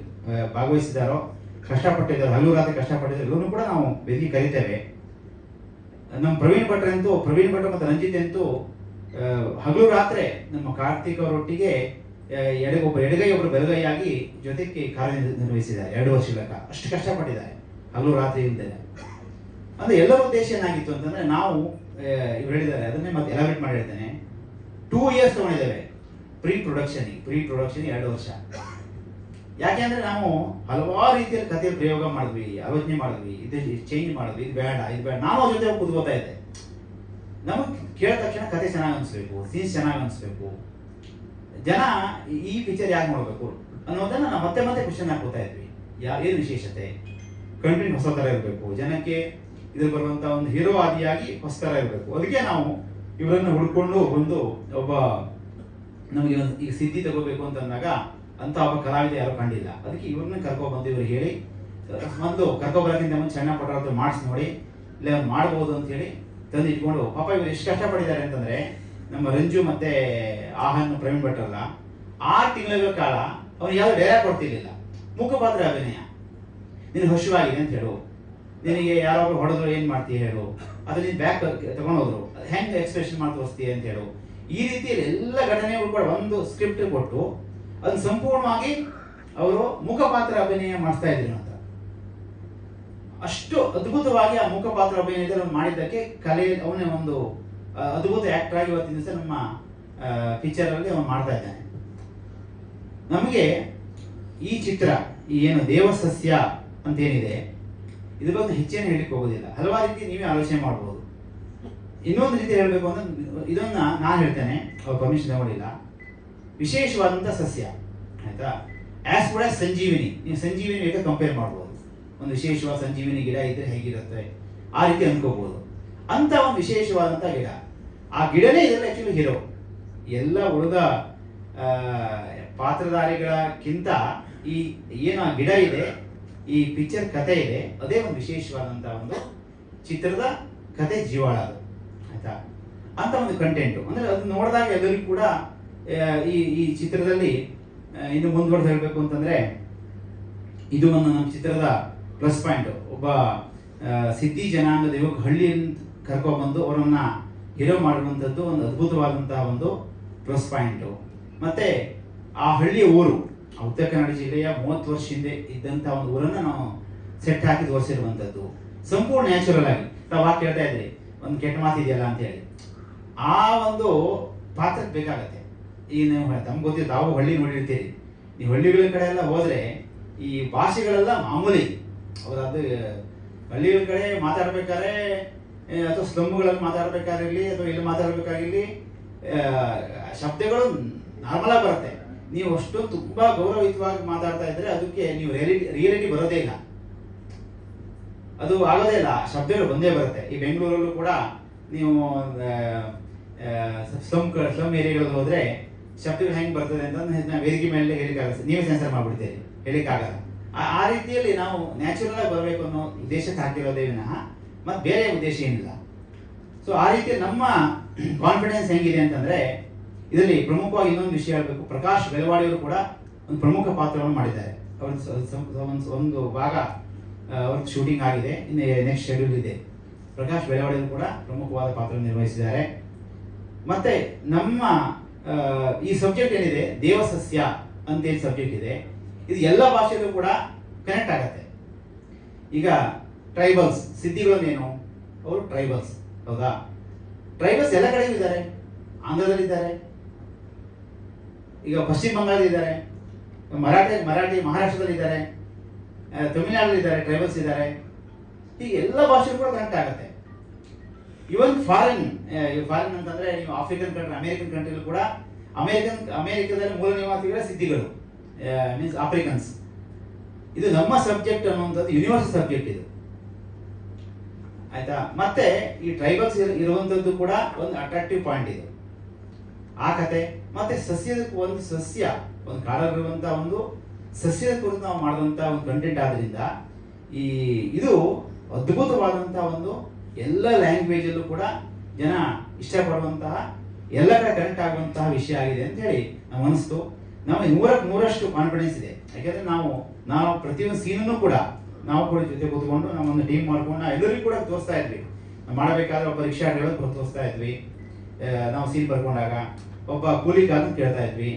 ಭಾಗವಹಿಸಿದಾರೋ, ಕಷ್ಟಪಟ್ಟಿದ್ದಾರೆ, ಹಲವು ರಾತ್ರಿ ಕಷ್ಟಪಟ್ಟಿದ್ದಾರೆ, ಎಲ್ಲರೂ ಕೂಡ ನಾವು ವೇದಿಕೆ ಕರಿತೇವೆ. ನಮ್ಮ ಪ್ರವೀಣ್ ಭಟ್ರು ಮತ್ತು ರಂಜಿತ್ ಅಂತೂ ಹಗಲು ರಾತ್ರಿ ನಮ್ಮ ಕಾರ್ತಿಕ್ ಅವರೊಟ್ಟಿಗೆ ಎಡಗೈ ಒಬ್ಬರು ಬೆಳಗೈಯಾಗಿ ಜೊತೆಗೆ ಕಾರ್ಯನಿರ್ವಹಿಸಿದ್ದಾರೆ 2 ವರ್ಷಗಳ ಕಾಲ. ಅಷ್ಟು ಕಷ್ಟಪಟ್ಟಿದ್ದಾರೆ ಹಗಲು ರಾತ್ರಿ ಇಲ್ದೇನೆ. ಅಂದ್ರೆ ಎಲ್ಲರ ಉದ್ದೇಶ ಏನಾಗಿತ್ತು ಅಂತಂದ್ರೆ, ನಾವು ಇವ್ರು ಹೇಳಿದ್ದಾರೆ, ಅದನ್ನೇ ಮತ್ತೆ ಎಲಾಬ್ರೇಟ್ ಮಾಡಿ ಹೇಳ್ತೇನೆ. 2 years ತಗೊಂಡಿದ್ದೇವೆ ಪ್ರೀ ಪ್ರೊಡಕ್ಷನ್ 2 ವರ್ಷ. ಯಾಕೆಂದ್ರೆ ನಾವು ಹಲವಾರು ರೀತಿಯಲ್ಲಿ ಕಥೆ ಪ್ರಯೋಗ ಮಾಡಿದ್ವಿ, ಆಲೋಚನೆ ಮಾಡಿದ್ವಿ, ಇದು ಚೇಂಜ್ ಮಾಡಿದ್ವಿ, ಇದು ಬೇಡ. ನಾನು ಅವ್ರ ಜೊತೆ ಕೂತ್ಕೋತಾ ಇದ್ದೆ. ನಮಗೆ ಕೇಳಿದ ತಕ್ಷಣ ಕಥೆ ಚೆನ್ನಾಗಿ ಅನಿಸ್ಬೇಕು, ಸೀನ್ಸ್ ಚೆನ್ನಾಗಿ ಅನಿಸ್ಬೇಕು, ಜನ ಈ ಪಿಕ್ಚರ್ ಯಾಕೆ ನೋಡ್ಬೇಕು ಅನ್ನೋದನ್ನ ನಾವು ಮತ್ತೆ ಮತ್ತೆ ಕ್ವಶನ್ ಹಾಕೋತಾ ಇದ್ವಿ. ಏನು ವಿಶೇಷತೆ, ಕಂಟೆಂಟ್ ಹೊಸ ಥರ ಇರಬೇಕು, ಜನಕ್ಕೆ ಇದ್ರ ಬರುವಂತ ಒಂದು ಹೀರೋ ಆದಿಯಾಗಿ ಹೊಸ ಥರ ಇರಬೇಕು. ಅದಕ್ಕೆ ನಾವು ಇವರನ್ನು ಹುಡ್ಕೊಂಡು ಬಂದು ಒಬ್ಬ ನಮಗೆ ಈಗ ಸಿದ್ಧಿ ತಗೋಬೇಕು ಅಂತಂದಾಗ ಅಂತ ಒಬ್ಬ ಕಲಾವಿದ ಯಾರು ಕಂಡಿಲ್ಲ. ಅದಕ್ಕೆ ಇವ್ರನ್ನ ಕರ್ಕೊಬಂದು ಇವ್ರು ಹೇಳಿ ಒಂದು ಕರ್ಕೊಬರೋಕ್ಕಿಂತ ಮುಂಚೆ ಸಣ್ಣ ಪಟ್ಟ ಮಾಡಿಸಿ ನೋಡಿ ಇಲ್ಲ ಮಾಡ್ಬೋದು ಅಂತ ಹೇಳಿ ತಂದು ಇಟ್ಕೊಂಡು, ಪಾಪ ಇವ್ರು ಎಷ್ಟು ಕಷ್ಟಪಟ್ಟಿದ್ದಾರೆ ಅಂತಂದ್ರೆ, ನಮ್ಮ ರಂಜು ಮತ್ತೆ ಆಹನ್ ಪ್ರವೀಣ್ ಭಟ್ರಲ್ಲ 6 ತಿಂಗಳ ಕಾಲ ಅವ್ನು ಯಾವ್ದು ಡೈಲಾಗ್ ಕೊಡ್ತಿರ್ಲಿಲ್ಲ. ಮುಖಪಾತ್ರ ಅಭಿನಯ. ನಿನಗೆ ಹಸುವಾಗಿದೆ ಅಂತ ಹೇಳು, ನಿನಗೆ ಯಾರೊಬ್ರು ಹೊಡೆದ್ರು ಏನ್ ಮಾಡ್ತೀಯ ಹೇಳು, ಅದ್ರ ನೀನು ಬ್ಯಾಕ್ ತಗೊಂಡೋದ್ರು ಹೆಂಗ್ ಎಕ್ಸ್ಪ್ರೆಷನ್ ಮಾಡಿ ತೋರಿಸ್ತೀಯ ಅಂತ ಹೇಳು. ಈ ರೀತಿಯಲ್ಲಿ ಎಲ್ಲ ಘಟನೆಗಳು ಕೂಡ ಒಂದು ಸ್ಕ್ರಿಪ್ಟ್ ಕೊಟ್ಟು ಅದನ್ನ ಸಂಪೂರ್ಣವಾಗಿ ಅವರು ಮುಖಪಾತ್ರ ಅಭಿನಯ ಮಾಡ್ತಾ ಇದ್ರು ಅಂತ. ಅಷ್ಟು ಅದ್ಭುತವಾಗಿ ಆ ಮುಖಪಾತ್ರ ಅಭಿನಯದಲ್ಲಿ ಮಾಡಿದ್ದಕ್ಕೆ ಕಲೆ ಅವನೇ ಒಂದು ಅದ್ಭುತ ಆಕ್ಟರ್ ಆಗಿ ಇವತ್ತಿನ ದಿವಸ ನಮ್ಮ ಪಿಕ್ಚರ್ ಅಲ್ಲಿ ಅವನು ಮಾಡ್ತಾ ಇದ್ದಾನೆ. ನಮಗೆ ಈ ಚಿತ್ರ ಏನು ದೇವಸಸ್ಯ ಅಂತ ಏನಿದೆ, ಇದ್ರ ಬಗ್ಗೆ ಹೆಚ್ಚೇನು ಹೇಳಿಕ್ಕೆ ಹೋಗೋದಿಲ್ಲ. ಹಲವಾರು ರೀತಿ ನೀವೇ ಆಲೋಚನೆ ಮಾಡ್ಬೋದು. ಇನ್ನೊಂದು ರೀತಿ ಹೇಳಬೇಕು ಅಂದ್ರೆ, ಇದನ್ನ ನಾನು ಹೇಳ್ತೇನೆ, ಅವ್ರು ಪರ್ಮಿಷನ್ ತಗೊಂಡಿಲ್ಲ. ವಿಶೇಷವಾದಂಥ ಸಸ್ಯ ಆಯ್ತಾ, ಆಸ್ ಕೂಡ ಸಂಜೀವಿನಿ. ನೀವು ಸಂಜೀವಿನಿ ಬೇಕಾದ್ರೆ ಕಂಪೇರ್ ಮಾಡ್ಬೋದು. ಒಂದು ವಿಶೇಷವಾದ ಸಂಜೀವಿನಿ ಗಿಡ ಇದ್ರೆ ಹೇಗಿರುತ್ತೆ ಆ ರೀತಿ ಅನ್ಕೋಬಹುದು. ಅಂತ ಒಂದು ವಿಶೇಷವಾದಂಥ ಗಿಡ, ಆ ಗಿಡನೇ ಇದರಲ್ಲಿ ಆಕ್ಚುಲಿ ಹೀರೋ. ಎಲ್ಲ ಉಳಿದ ಪಾತ್ರಧಾರಿಗಳಕ್ಕಿಂತ ಈ ಏನು ಆ ಗಿಡ ಇದೆ, ಈ ಪಿಕ್ಚರ್ ಕಥೆ ಇದೆ, ಅದೇ ಒಂದು ವಿಶೇಷವಾದಂಥ ಒಂದು ಚಿತ್ರದ ಕತೆ ಜೀವಾಳ ಅದು ಆಯ್ತಾ. ಅಂತ ಒಂದು ಕಂಟೆಂಟು ಅಂದ್ರೆ ಅದು ನೋಡಿದಾಗ ಎಲ್ಲರಿಗೂ ಕೂಡ ಈ ಚಿತ್ರದಲ್ಲಿ ಇನ್ನು ಮುಂದುವರೆದು ಹೇಳಬೇಕು ಅಂತಂದ್ರೆ, ಇದು ಒಂದು ನಮ್ಮ ಚಿತ್ರದ ಪ್ಲಸ್ ಪಾಯಿಂಟ್. ಒಬ್ಬ ಸಿದ್ಧಿ ಜನಾಂಗದ ಯುವಕ ಹಳ್ಳಿಯಿಂದ ಕರ್ಕೊಂಡ್ಬಂದು ಅವರನ್ನ ಹೀರೋ ಮಾಡಿರುವಂಥದ್ದು ಒಂದು ಅದ್ಭುತವಾದಂತಹ ಒಂದು ಪ್ಲಸ್ ಪಾಯಿಂಟು. ಮತ್ತೆ ಆ ಹಳ್ಳಿಯ ಊರು, ಉತ್ತರ ಕನ್ನಡ ಜಿಲ್ಲೆಯ 30 ವರ್ಷ ಹಿಂದೆ ಇದ್ದಂಥ ಒಂದು ಊರನ್ನು ನಾವು ಸೆಟ್ ಹಾಕಿ ತೋರಿಸಿರುವಂಥದ್ದು ಸಂಪೂರ್ಣ ನ್ಯಾಚುರಲ್ ಆಗಿ. ತಾವು ಕೇಳ್ತಾ ಇದ್ರಿ ಒಂದು ಕೆಟ್ಟ ಮಾತಿದೆಯಲ್ಲ ಅಂತೇಳಿ, ಆ ಒಂದು ಪಾತ್ರಕ್ಕೆ ಬೇಕಾಗತ್ತೆ. ಈ ನೀವು ತಮ್ಗೆ ಗೊತ್ತಿದ್ದು, ತಾವು ಹಳ್ಳಿ ನೋಡಿರ್ತೀರಿ, ನೀವು ಹಳ್ಳಿಗಳ ಕಡೆ ಎಲ್ಲ ಹೋದ್ರೆ ಈ ಭಾಷೆಗಳೆಲ್ಲ ಮಾಮೂಲಿ. ಅದು ಹಳ್ಳಿಗಳ ಕಡೆ ಮಾತಾಡ್ಬೇಕಾದ್ರೆ ಅಥವಾ ಸ್ಲಮ್ಗಳಲ್ಲಿ ಮಾತಾಡ್ಬೇಕಾಗಿರ್ಲಿ ಅಥವಾ ಇಲ್ಲಿ ಮಾತಾಡ್ಬೇಕಾಗಿರ್ಲಿ ಶಬ್ದಗಳು ನಾರ್ಮಲ್ ಆಗಿ ಬರುತ್ತೆ. ನೀವು ಅಷ್ಟೊಂದು ತುಂಬಾ ಗೌರವಯುತವಾಗಿ ಮಾತಾಡ್ತಾ ಇದ್ರೆ ಅದಕ್ಕೆ ನೀವು ರಿಯಾಲಿಟಿ ಬರೋದೇ ಇಲ್ಲ, ಅದು ಆಗೋದೇ ಇಲ್ಲ, ಶಬ್ದಗಳು ಬಂದೇ ಬರುತ್ತೆ. ಈ ಬೆಂಗಳೂರಲ್ಲೂ ಕೂಡ ನೀವು ಸ್ಲಮ್ ಏರಿಯಾಗಳಿಗೆ ಹೋದ್ರೆ ಶಬ್ದಗಳು ಹೆಂಗೆ ಬರ್ತದೆ ಅಂತ ವೇದಿಕೆ ಮೇಲೆ ಹೇಳಿಕ್ಕಾಗಲ್ಲ, ನೀವೇ ಸೆನ್ಸರ್ ಮಾಡ್ಬಿಡ್ತೀರಿ, ಹೇಳಿಕ್ಕಾಗಲ್ಲ. ಆ ರೀತಿಯಲ್ಲಿ ನಾವು ನ್ಯಾಚುರಲ್ ಆಗಿ ಬರಬೇಕು ಅನ್ನೋ ಉದ್ದೇಶಕ್ಕೆ ಹಾಕಿರೋದೇ ವಿನಃ ಮತ್ತೆ ಬೇರೆ ಉದ್ದೇಶ ಏನಿಲ್ಲ. ಸೊ ಆ ರೀತಿ ನಮ್ಮ ಕಾನ್ಫಿಡೆನ್ಸ್ ಹೆಂಗಿದೆ ಅಂತಂದ್ರೆ, ಇದರಲ್ಲಿ ಪ್ರಮುಖವಾಗಿ ಇನ್ನೊಂದು ವಿಷಯ ಹೇಳಬೇಕು. ಪ್ರಕಾಶ್ ಬೆಳವಾಡಿಯವರು ಕೂಡ ಒಂದು ಪ್ರಮುಖ ಪಾತ್ರವನ್ನು ಮಾಡಿದ್ದಾರೆ. ಅವ್ರದ್ದು ಒಂದು ಭಾಗ ಅವ್ರದ್ದು ಶೂಟಿಂಗ್ ಆಗಿದೆ, ಇನ್ನು ನೆಕ್ಸ್ಟ್ ಶೆಡ್ಯೂಲ್ ಇದೆ. ಪ್ರಕಾಶ್ ಬೆಳವಾಡಿಯವರು ಕೂಡ ಪ್ರಮುಖವಾದ ಪಾತ್ರ ನಿರ್ವಹಿಸಿದ್ದಾರೆ. ಮತ್ತೆ ನಮ್ಮ ಈ ಸಬ್ಜೆಕ್ಟ್ ಏನಿದೆ, ದೇವಸಸ್ಯ ಅಂತೇಳಿ ಸಬ್ಜೆಕ್ಟ್ ಇದೆ, ಇದು ಎಲ್ಲ ಭಾಷೆಯಲ್ಲೂ ಕೂಡ ಕನೆಕ್ಟ್ ಆಗತ್ತೆ. ಈಗ ಟ್ರೈಬಲ್ಸ್, ಸಿದ್ಧಿಗಳನ್ನೇನು, ಅವರು ಟ್ರೈಬಲ್ಸ್, ಹೌದಾ? ಟ್ರೈಬಲ್ಸ್ ಎಲ್ಲ ಕಡೆಯೂ ಇದ್ದಾರೆ. ಆಂಧ್ರದಲ್ಲಿದ್ದಾರೆ, ಈಗ ಪಶ್ಚಿಮ ಬಂಗಾಳದಲ್ಲಿದ್ದಾರೆ, ಮರಾಠಿ ಮಹಾರಾಷ್ಟ್ರದಲ್ಲಿದ್ದಾರೆ, ತಮಿಳುನಾಡಲ್ಲಿದ್ದಾರೆ, ಟ್ರೈಬಲ್ಸ್ ಇದ್ದಾರೆ. ಹೀಗೆ ಎಲ್ಲ ಭಾಷೆಗಳು ಕೂಡ ಕನೆಕ್ಟ್ ಆಗುತ್ತೆ. ಇವನ್ ಫಾರಿನ್ ಅಂತಂದ್ರೆ ನೀವು ಆಫ್ರಿಕನ್ ಕಂಟ್ರಿ, ಅಮೆರಿಕನ್ ಕಂಟ್ರಿಗಳು ಕೂಡ ಅಮೆರಿಕದಲ್ಲಿ ಮೂಲ ನಿವಾಸಿಗಳ ಸಿದ್ಧಿಗಳು, ಮೀನ್ಸ್ ಆಫ್ರಿಕನ್ಸ್. ಇದು ನಮ್ಮ ಸಬ್ಜೆಕ್ಟ್ ಅನ್ನುವಂಥದ್ದು ಯೂನಿವರ್ಸಲ್ ಸಬ್ಜೆಕ್ಟ್ ಇದು, ಆಯ್ತಾ? ಮತ್ತೆ ಈ ಟ್ರೈಬಲ್ಸ್ ಇರುವಂತದ್ದು ಕೂಡ ಒಂದು ಅಟ್ರಾಕ್ಟಿವ್ ಪಾಯಿಂಟ್ ಇದು, ಆ ಕತೆ. ಮತ್ತೆ ಸಸ್ಯದ ಒಂದು ಕಾಡಲ್ಲಿರುವಂತಹ ಒಂದು ಸಸ್ಯದ ಕುರಿತು ನಾವು ಮಾಡಿದಂತಹ ಒಂದು ಕಂಟೆಂಟ್ ಆದ್ರಿಂದ ಇದು ಅದ್ಭುತವಾದಂತಹ ಒಂದು ಎಲ್ಲ ಲ್ಯಾಂಗ್ವೇಜ್ ಅಲ್ಲೂ ಕೂಡ ಜನ ಇಷ್ಟಪಡುವಂತಹ, ಎಲ್ಲ ಕಡೆ ಕನೆಕ್ಟ್ ಆಗುವಂತಹ ವಿಷಯ ಆಗಿದೆ ಅಂತ ಹೇಳಿ ನಾವು ಅನಿಸ್ತು. ನಮಗೆ 100% ಕಾನ್ಫಿಡೆನ್ಸ್ ಇದೆ. ಯಾಕೆಂದ್ರೆ ನಾವು ಪ್ರತಿಯೊಂದು ಸೀನನ್ನು ಕೂಡ ನಾವು ಕೂಡ ಜೊತೆ ಕೂತ್ಕೊಂಡು ನಾವೊಂದು ಟೀಮ್ ಮಾಡ್ಕೊಂಡು ಎಲ್ಲರಿಗೂ ಕೂಡ ತೋರಿಸ್ತಾ ಇದ್ವಿ. ನಾವು ಮಾಡಬೇಕಾದ್ರೆ ಒಬ್ಬ ರಿಕ್ಷಾ ಡ್ರೈವರ್ ತೋರಿಸ್ತಾ ಇದ್ವಿ, ನಾವು ಸೀನ್ ಬರ್ಕೊಂಡಾಗ ಒಬ್ಬ ಕೂಲಿ ಕಾರನ್ನು ಕೇಳ್ತಾ ಇದ್ವಿ,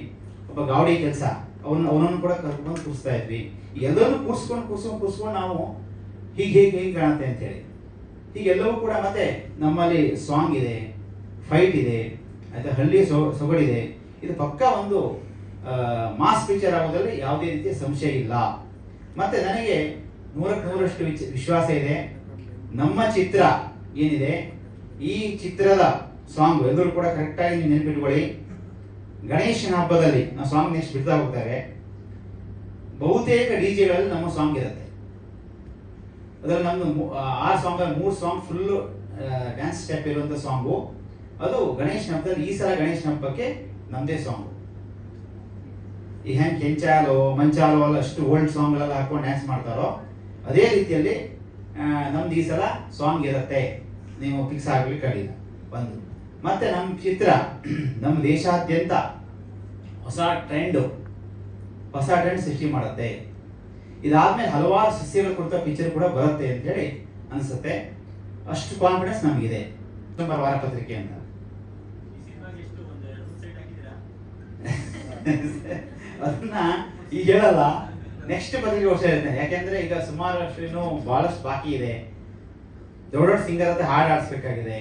ಒಬ್ಬ ಗಾವಡಿ ಕೆಲಸ ಅವನನ್ನು ಕೂಡ ಕರ್ಕೊಂಡು ಕೂರಿಸ್ತಾ ಇದ್ವಿ. ಎಲ್ಲರನ್ನು ಕೂರಿಸ್ಕೊಂಡು ನಾವು ಹೀಗೆ ಕಾಣುತ್ತೆ ಅಂತ ಹೇಳಿ ಹೀಗೆಲ್ಲವೂ ಕೂಡ. ಮತ್ತೆ ನಮ್ಮಲ್ಲಿ ಸಾಂಗ್ ಇದೆ, ಫೈಟ್ ಇದೆ, ಆಯ್ತಾ, ಹಳ್ಳಿ ಸೊಗಡಿದೆ. ಇದು ಪಕ್ಕ ಒಂದು ಮಾಸ್ ಪಿಕ್ಚರ್ ಆಗೋದ್ರಲ್ಲಿ ಯಾವುದೇ ರೀತಿಯ ಸಂಶಯ ಇಲ್ಲ. ಮತ್ತೆ ನನಗೆ 100% ವಿಶ್ವಾಸ ಇದೆ. ನಮ್ಮ ಚಿತ್ರ ಏನಿದೆ, ಈ ಚಿತ್ರದ ಸಾಂಗ್ ಎಲ್ಲರೂ ಕೂಡ ಕರೆಕ್ಟಾಗಿ ನೀವು ನೆನಪಿಟ್ಕೊಳ್ಳಿ. ಗಣೇಶನ ಹಬ್ಬದಲ್ಲಿ ನಾವು ಸಾಂಗ್ ನೆಕ್ಸ್ಟ್ ಬಿಡ್ತಾ ಹೋಗ್ತಾರೆ. ಬಹುತೇಕ ಡಿಜೆಗಳಲ್ಲಿ ನಮ್ಮ ಸಾಂಗ್ ಇರುತ್ತೆ. ಅದರಲ್ಲಿ ನಮ್ದು 6 song 3 song full dance step ಇರುವಂತ ಸಾಂಗು. ಅದು ಗಣೇಶನ ಹಬ್ಬದಲ್ಲಿ ಈ ಸಲ ಗಣೇಶನ ಹಬ್ಬಕ್ಕೆ ನಮ್ದೇ ಸಾಂಗ್. ಈ ಹೆಂಗ್ ಕೆಂಚಾಲೋ ಮಂಚಾಲೋ ಅಲ್ಲ ಅಷ್ಟು ಓಲ್ಡ್ ಸಾಂಗ್ ಎಲ್ಲ ಹಾಕೊಂಡು ಡ್ಯಾನ್ಸ್ ಮಾಡ್ತಾರೋ ಅದೇ ರೀತಿಯಲ್ಲಿ ನಮ್ದು ಈ ಸಲ ಸಾಂಗ್ ಇರುತ್ತೆ. ನೀವು ಫಿಕ್ಸ್ ಆಗ್ಲಿಕ್ಕೆ ಅಡಿಲ್ಲ ಒಂದು. ಮತ್ತೆ ನಮ್ಮ ಚಿತ್ರ ನಮ್ಮ ದೇಶಾದ್ಯಂತ ಹೊಸ ಟ್ರೆಂಡ್ ಸೃಷ್ಟಿ ಮಾಡುತ್ತೆ. ಇದಾದ್ಮೇಲೆ ಹಲವಾರು ಸಸ್ಯಗಳ ಕುರಿತ ಪಿಕ್ಚರ್ ಕೂಡ ಬರುತ್ತೆ ಅಂತ ಹೇಳಿ ಅನ್ಸುತ್ತೆ. ಅಷ್ಟು ಕಾನ್ಫಿಡೆನ್ಸ್ ನಮಗಿದೆ. ವಾರಪತ್ರಿಕೆ ಅಂತ ಅದನ್ನ ಈಗ ಹೇಳಲ್ಲ, ನೆಕ್ಸ್ಟ್ ಪತ್ರಿಕೆ ವರ್ಷ ಇರುತ್ತೆ. ಯಾಕೆಂದ್ರೆ ಈಗ ಸುಮಾರಷ್ಟು ಇನ್ನೂ ಬಹಳಷ್ಟು ಬಾಕಿ ಇದೆ. ದೊಡ್ಡ ಸಿಂಗರ್ ಹತ್ರ ಹಾಡು ಆಡಿಸ್ಬೇಕಾಗಿದೆ,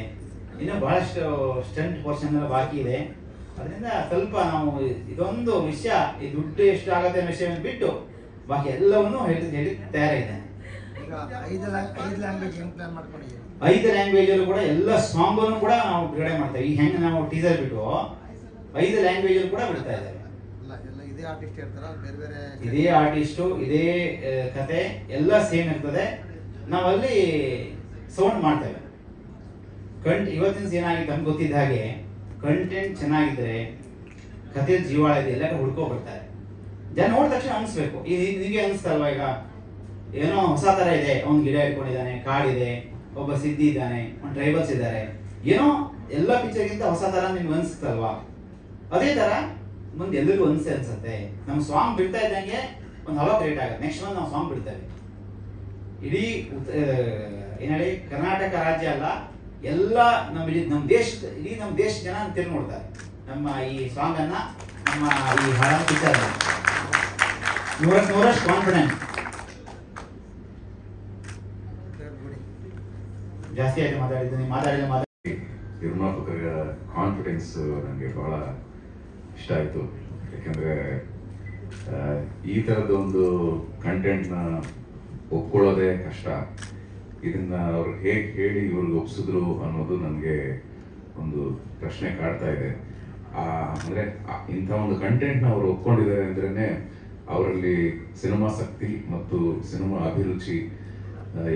ಇನ್ನು ಬಹಳಷ್ಟು ಸ್ಟಂಟ್ ಪೋರ್ಷನ್ ಎಲ್ಲ ಬಾಕಿ ಇದೆ. ಅದರಿಂದ ಸ್ವಲ್ಪ ನಾವು ಇದೊಂದು ವಿಷಯ, ಈ ದುಡ್ಡು ಎಷ್ಟು ಆಗತ್ತೆ ಅನ್ನೋ ವಿಷಯವನ್ನು ಬಿಟ್ಟು ಬಾಕಿ ಎಲ್ಲವನ್ನೂ ಹೇಳಿ ತಯಾರಾಗಿದ್ದೇನೆ. 5 ಲ್ಯಾಂಗ್ವೇಜ್ ಅಲ್ಲೂ ಕೂಡ ಎಲ್ಲ ಸಾಂಗ್ ಅನ್ನು ಕೂಡ ನಾವು ಬಿಡುಗಡೆ ಮಾಡ್ತೇವೆ. ಈ ಹೆಂಗ್ ನಾವು ಟೀಸರ್ ಬಿಟ್ಟು 5 ಲ್ಯಾಂಗ್ವೇಜ್ ಅಲ್ಲೂ ಕೂಡ ಬಿಡ್ತಾ ಇದ್ದೇವೆ. ಇದೇ ಆರ್ಟಿಸ್ಟು, ಇದೇ ಕತೆ ಎಲ್ಲ ಸೇಮ್ ಇರ್ತದೆ. ನಾವಲ್ಲಿ ಸೌಂಡ್ ಮಾಡ್ತೇವೆ. ಇವತ್ತಿನ ಏನಾಗಿದೆ ನಮ್ಗೆ ಗೊತ್ತಿದ್ದ ಹಾಗೆ, ಕಂಟೆಂಟ್ ಚೆನ್ನಾಗಿದ್ರೆ ಕತೆ ಜೀವಾಳ ಇದೆ, ಎಲ್ಲ ಹುಡ್ಕೋ ಬರ್ತಾರೆ. ಜನ ನೋಡಿದ ತಕ್ಷಣ ಅನಿಸ್ಬೇಕು. ನಿಮಗೆ ಅನಿಸ್ತಲ್ವಾ, ಈಗ ಏನೋ ಹೊಸ ತರ ಇದೆ, ಅವ್ನು ಗಿಡ ಇಟ್ಕೊಂಡಿದ್ದಾನೆ, ಕಾಡಿದೆ, ಒಬ್ಬ ಸಿದ್ಧಿ ಇದ್ದಾನೆ, ಒಂದು ಟ್ರೈಬಲ್ಸ್ ಇದ್ದಾರೆ, ಏನೋ ಎಲ್ಲ ಪಿಕ್ಚರ್ಗಿಂತ ಹೊಸ ತರ ನಿಮ್ಗೆ ಅನಿಸ್ತಲ್ವಾ? ಅದೇ ತರ ಮುಂದೆ ಎಲ್ಲರಿಗೂ ಅನ್ಸುತ್ತೆ. ನಮ್ಮ ಸಾಂಗ್ ಬಿಡ್ತಾ ಇದ್ದಂಗೆ ಒಂದು ಹವಾ ಕ್ರಿಯೇಟ್ ಆಗುತ್ತೆ. ನೆಕ್ಸ್ಟ್ ಮಂತ್ ನಾವು ಸಾಂಗ್ ಬಿಡ್ತೇವೆ. ಇಡೀ ಏನ್ ಹೇಳಿ, ಕರ್ನಾಟಕ ರಾಜ್ಯ ಅಲ್ಲ, ಎಲ್ಲ ನಮ್ಮ ದೇಶ ಜನ ತಿರುಗಿ ನೋಡ್ತಾರೆ ನಮ್ಮ ಈ ಸಾಂಗ್ ಅನ್ನ, ನಮ್ಮ ಈ ಹಾಡನ್ನು ಪಿಕ್ಚರ್ ನೂರಷ್ಟು ಕಾನ್ಫಿಡೆಂಟ್. ಜಾಸ್ತಿ ಆಯ್ತು ಮಾತಾಡಿದ್ದೀನಿ, ಮಾತಾಡಿದ ನಿರ್ಮಾಪಕರ ಕಾನ್ಫಿಡೆನ್ಸ್ ನನಗೆ ಬಹಳ ಇಷ್ಟ ಆಯಿತು. ಯಾಕೆಂದರೆ ಈ ಥರದ ಒಂದು ಕಂಟೆಂಟ್ನ ಒಪ್ಕೊಳ್ಳೋದೇ ಕಷ್ಟ. ಇದನ್ನ ಅವ್ರು ಹೇಗೆ ಹೇಳಿ ಇವ್ರಿಗೆ ಒಪ್ಸಿದ್ರು ಅನ್ನೋದು ನನಗೆ ಒಂದು ಪ್ರಶ್ನೆ ಕಾಡ್ತಾ ಇದೆ. ಅಂದರೆ ಇಂಥ ಒಂದು ಕಂಟೆಂಟ್ನ ಅವ್ರು ಒಪ್ಕೊಂಡಿದ್ದಾರೆ ಅಂದ್ರೇ ಅವರಲ್ಲಿ ಸಿನಿಮಾಸಕ್ತಿ ಮತ್ತು ಸಿನಿಮಾ ಅಭಿರುಚಿ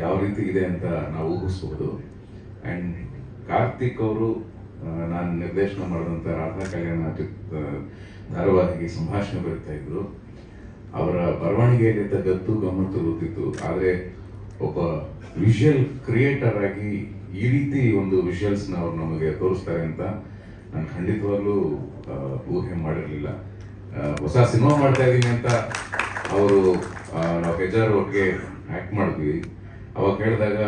ಯಾವ ರೀತಿ ಇದೆ ಅಂತ ನಾವು ಊಹಿಸ್ಬೋದು. ಆ್ಯಂಡ್ ಕಾರ್ತಿಕ್ ಅವರು ನಾನು ನಿರ್ದೇಶನ ಮಾಡಿದಂಥ ರಾಧಾ ಕಲ್ಯಾಣ ಧಾರಾವಾಹಿಗೆ ಸಂಭಾಷಣೆ ಬರೀತಾ ಇದ್ರು. ಅವರ ಬರವಣಿಗೆಯಲ್ಲಿದ್ದ ಗತ್ತು ಗಮ್ಮತ್ತು ಗೊತ್ತಿತ್ತು. ಆದರೆ ಒಬ್ಬ ವಿಷುವಲ್ ಕ್ರಿಯೇಟರ್ ಆಗಿ ಈ ರೀತಿ ಒಂದು ವಿಷುವಲ್ಸ್ನ ಅವ್ರು ನಮಗೆ ತೋರಿಸ್ತಾರೆ ಅಂತ ನಾನು ಖಂಡಿತವಾಗ್ಲೂ ಊಹೆ ಮಾಡಿರಲಿಲ್ಲ. ಹೊಸ ಸಿನಿಮಾ ಮಾಡ್ತಾ ಇದ್ದೀನಿ ಅಂತ ಅವರು ನಾವು ಹೆಜಾರ್ ಒಟ್ಟಿಗೆ ಆ್ಯಕ್ಟ್ ಮಾಡಿದ್ವಿ. ಅವಾಗ ಹೇಳಿದಾಗ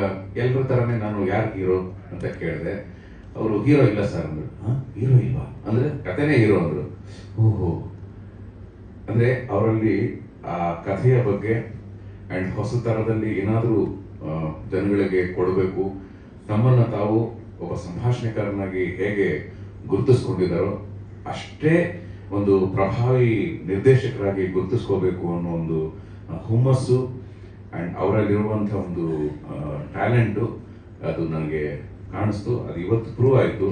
ಎಲ್ಲರ ಥರನೇ ನಾನು ಯಾರು ಹೀರೋ ಅಂತ ಕೇಳಿದೆ. ಅವರು ಹೀರೋ ಇಲ್ಲ ಸರ್ ಅಂದರು. ಹೀರೋ ಇಲ್ವಾ ಅಂದರೆ ಕಥೆನೇ ಹೀರೋ ಅಂದರು. ಓಹೋ, ಅಂದರೆ ಅವರಲ್ಲಿ ಆ ಕಥೆಯ ಬಗ್ಗೆ ಆ್ಯಂಡ್ ಹೊಸ ಥರದಲ್ಲಿ ಏನಾದರೂ ಜನಗಳಿಗೆ ಕೊಡಬೇಕು, ತಮ್ಮನ್ನು ತಾವು ಒಬ್ಬ ಸಂಭಾಷಣೆಕಾರನಾಗಿ ಹೇಗೆ ಗುರುತಿಸ್ಕೊಂಡಿದ್ದಾರೋ ಅಷ್ಟೇ ಒಂದು ಪ್ರಭಾವಿ ನಿರ್ದೇಶಕರಾಗಿ ಗುರುತಿಸ್ಕೋಬೇಕು ಅನ್ನೋ ಒಂದು ಹುಮ್ಮಸ್ಸು ಆ್ಯಂಡ್ ಅವರಲ್ಲಿರುವಂಥ ಒಂದು ಟ್ಯಾಲೆಂಟು ಅದು ನನಗೆ ಕಾಣಿಸ್ತು. ಅದು ಇವತ್ತು ಪ್ರೂವ್ ಆಯಿತು.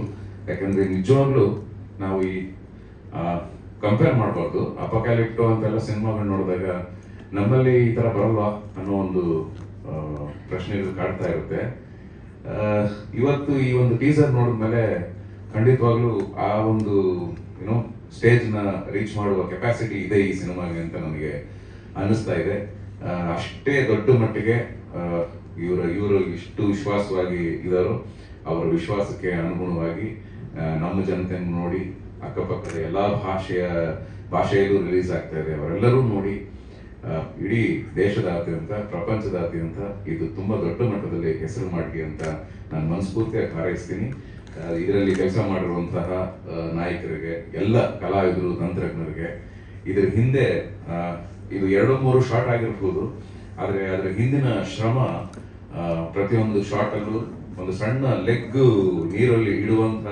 ಯಾಕಂದರೆ ನಿಜವಾಗ್ಲೂ ನಾವು ಈ ಕಂಪೇರ್ ಮಾಡಬಾರ್ದು. ಅಪಕ್ಯಾಲಿಪ್ಟೋ ಅಂತೆಲ್ಲ ಸಿನಿಮಾಗಳು ನೋಡಿದಾಗ ನಮ್ಮಲ್ಲಿ ಈ ಥರ ಬರಲ್ವಾ ಅನ್ನೋ ಒಂದು ಪ್ರಶ್ನೆಗಳು ಕಾಡ್ತಾ ಇರುತ್ತೆ. ಇವತ್ತು ಈ ಒಂದು ಟೀಸರ್ ನೋಡಿದ್ಮೇಲೆ ಖಂಡಿತವಾಗ್ಲೂ ಆ ಒಂದು ಏನೋ ಸ್ಟೇಜ್ನ ರೀಚ್ ಮಾಡುವ ಕೆಪಾಸಿಟಿ ಇದೆ ಈ ಸಿನಿಮಾಗೆ ಅಂತ ನನಗೆ ಅನ್ನಿಸ್ತಾ ಇದೆ. ಅಷ್ಟೇ ದೊಡ್ಡ ಮಟ್ಟಿಗೆ ಇವರು ಇಷ್ಟು ವಿಶ್ವಾಸವಾಗಿ ಇದ್ದಾರೋ ಅವರ ವಿಶ್ವಾಸಕ್ಕೆ ಅನುಗುಣವಾಗಿ ನಮ್ಮ ಜನತೆಯನ್ನು ನೋಡಿ ಅಕ್ಕಪಕ್ಕದ ಎಲ್ಲ ಭಾಷೆಯಲ್ಲೂ ರಿಲೀಸ್ ಆಗ್ತಾ ಇದೆ. ಅವರೆಲ್ಲರೂ ನೋಡಿ ಇಡೀ ದೇಶದಾದ್ಯಂತ ಪ್ರಪಂಚದಾದ್ಯಂತ ಇದು ತುಂಬಾ ದೊಡ್ಡ ಮಟ್ಟದಲ್ಲಿ ಹೆಸರು ಮಾಡಲಿ ಅಂತ ನಾನು ಮನಸ್ಫೂರ್ತಿಯಾಗಿ ಹಾರೈಸ್ತೀನಿ. ಇದರಲ್ಲಿ ಕೆಲಸ ಮಾಡಿರುವಂತಹ ನಾಯಕರಿಗೆ, ಎಲ್ಲ ಕಲಾವಿದರು, ತಂತ್ರಜ್ಞರಿಗೆ, ಇದರ ಹಿಂದೆ ಇದು 2-3 ಶಾಟ್ ಆಗಿರ್ಬೋದು, ಆದರೆ ಅದರ ಹಿಂದಿನ ಶ್ರಮ ಪ್ರತಿಯೊಂದು ಶಾಟ್ ಅಲ್ಲೂ ಒಂದು ಸಣ್ಣ ಲೆಗ್ ನೀರಲ್ಲಿ ಇಡುವಂತ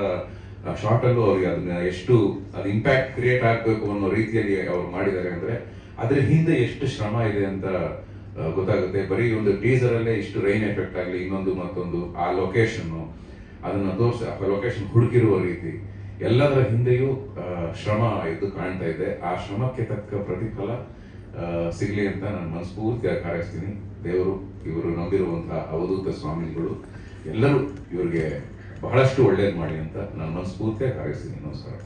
ಶಾಟ್ ಅಲ್ಲೂ ಅವ್ರಿಗೆ ಅದನ್ನ ಎಷ್ಟು ಅದು ಇಂಪ್ಯಾಕ್ಟ್ ಕ್ರಿಯೇಟ್ ಆಗಬೇಕು ಅನ್ನೋ ರೀತಿಯಲ್ಲಿ ಅವ್ರು ಮಾಡಿದ್ದಾರೆ ಅಂದ್ರೆ ಅದ್ರ ಹಿಂದೆ ಎಷ್ಟು ಶ್ರಮ ಇದೆ ಅಂತ ಗೊತ್ತಾಗುತ್ತೆ. ಬರೀ ಒಂದು ಟೀಸರ್ ಅಲ್ಲೇ ಇಷ್ಟು ರೈನ್ ಎಫೆಕ್ಟ್ ಆಗಲಿ, ಇನ್ನೊಂದು ಮತ್ತೊಂದು, ಆ ಲೊಕೇಶನ್ ಅದನ್ನ ತೋರಿಸಿ ಆ ಲೊಕೇಶನ್ ಹುಡುಕಿರುವ ರೀತಿ ಎಲ್ಲದರ ಹಿಂದೆಯೂ ಶ್ರಮ ಇದು ಕಾಣ್ತಾ ಇದೆ. ಆ ಶ್ರಮಕ್ಕೆ ತಕ್ಕ ಪ್ರತಿಫಲ ಸಿಗ್ಲಿ ಅಂತ ನಾನು ಮನಸ್ಫೂರ್ತಿಯಾಗಿ ಹಾರೈಸ್ತೀನಿ. ದೇವರು, ಇವರು ನಂಬಿರುವಂತಹ ಅವಧೂತ ಸ್ವಾಮಿಗಳು ಎಲ್ಲರೂ ಇವರಿಗೆ ಬಹಳಷ್ಟು ಒಳ್ಳೇದು ಮಾಡಿ ಅಂತ ನಾನು ಮನಸ್ಫೂರ್ತಿಯಾಗಿ ಹಾರೈಸ್ತೀನಿ. ನಮಸ್ಕಾರ.